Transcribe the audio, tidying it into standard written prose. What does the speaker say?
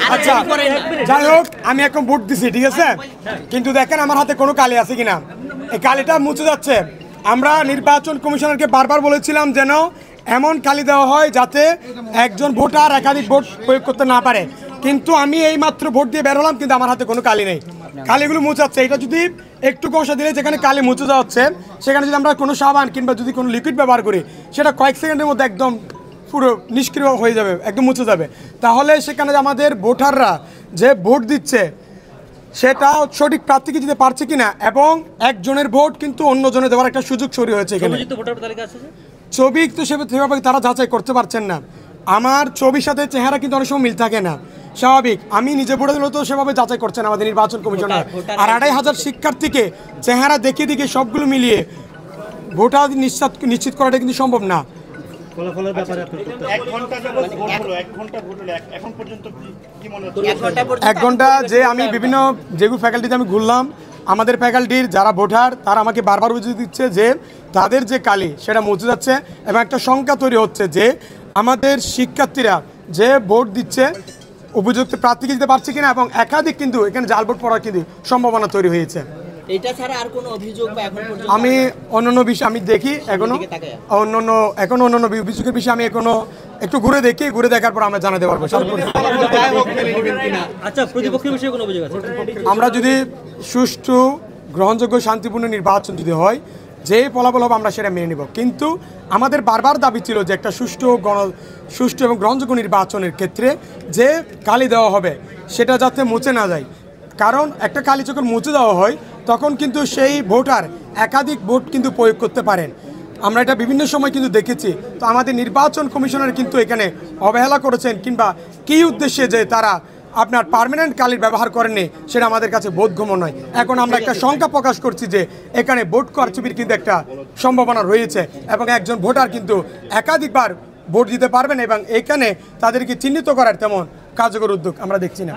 আচ্ছা যাই হোক আমি এখন ভোট দিছি ঠিক আছে কিন্তু দেখেন আমার হাতে কোনো কালি আছে কিনা এই কালিটা মুছে যাচ্ছে আমরা নির্বাচন কমিশনারকে বারবার বলেছিলাম যেন এমন কালি দেওয়া হয় যাতে একজন ভোটার একাধিক ভোট প্রয়োগ করতে না পারে কিন্তু আমি এই মাত্র ভোট দিয়ে বের হলাম কিন্তু আমার হাতে কোনো কালি নেই কালিগুলো মুছাচ্ছে এটা যদি একটু কষা দিলে যেখানে কালি মুছে যাচ্ছে সেখানে যদি আমরা কোনো সাবান কিংবা যদি কোনো লিকুইড ব্যবহার করি সেটা কয়েক সেকেন্ডের মধ্যে একদম পুরো নিষ্ক্রিয় হয়ে যাবে একদম মুছে যাবে তাহলে সেখানে আমাদের ভোটাররা যে ভোট দিচ্ছে সেটা সঠিক প্রার্থীকে দিতে পারছে কিনা এবং একজনের ভোট কিন্তু অন্যজনে দেওয়ার একটা সুযোগ তৈরি হয়েছে এখানে ছবি তো সেভাবে তারা যাচাই করতে পারছেন না আমার ছবির সাথে চেহারা কিন্তু অনেক সময় মিল থাকে না স্বাভাবিক আমি নিজে ভোটে দিলেও তো সেভাবে যাচাই করছেন আমাদের নির্বাচন কমিশনার আর 2500 শিক্ষার্থীকে চেহারা দেখিয়ে দিকে সবগুলো মিলিয়ে ভোটার নিশ্চিত করাটা কিন্তু সম্ভব না এক ঘন্টা যে আমি বিভিন্ন যেগুলো ফ্যাকাল্টিতে আমি ঘুরলাম আমাদের ফ্যাকাল্টির যারা ভোটার তারা আমাকে বারবার বুঝিয়ে দিচ্ছে যে তাদের যে কালি সেটা মুছে যাচ্ছে এবং একটা শঙ্কা তৈরি হচ্ছে যে আমাদের শিক্ষার্থীরা যে ভোট দিচ্ছে উপযুক্ত প্রার্থীকে দিতে পারছে কিনা এবং একাধিক কিন্তু এখানে জাল ভোট পড়ার কিন্তু সম্ভাবনা তৈরি হয়েছে এটা ছাড়া আর কোনো অভিযোগ বা এখন পর্যন্ত আমি অন্যান্য বিষয় আমি দেখি অন্যান্য অভিযোগের বিষয়ে আমি এখনো একটু ঘুরে দেখার পর আমরা জানাতে পারবো আচ্ছা প্রতিপক্ষের বিষয়ে কোনো অভিযোগ আছে আমরা যদি সুষ্ঠু গ্রহণযোগ্য শান্তিপূর্ণ নির্বাচন যদি হয় যে ফলাফল হবে আমরা সেটা মেনে নেব কিন্তু আমাদের বারবার দাবি ছিল যে একটা সুষ্ঠু এবং গ্রহণযোগ্য নির্বাচনের ক্ষেত্রে যে কালি দেওয়া হবে সেটা যাতে মুছে না যায় কারণ একটা কালি যখন মুছে দেওয়া হয় তখন কিন্তু সেই ভোটার একাধিক ভোট কিন্তু প্রয়োগ করতে পারেন আমরা এটা বিভিন্ন সময় কিন্তু দেখেছি তো আমাদের নির্বাচন কমিশনার কিন্তু এখানে অবহেলা করেছেন কিংবা কী উদ্দেশ্যে যে তারা আপনার পার্মানেন্ট কালির ব্যবহার করেননি সেটা আমাদের কাছে বোধগম্য নয় এখন আমরা একটা শঙ্কা প্রকাশ করছি যে এখানে ভোট কারচুপির কিন্তু একটা সম্ভাবনা রয়েছে এবং একজন ভোটার কিন্তু একাধিকবার ভোট দিতে পারবেন এবং এখানে তাদেরকে চিহ্নিত করার তেমন কার্যকর উদ্যোগ আমরা দেখছি না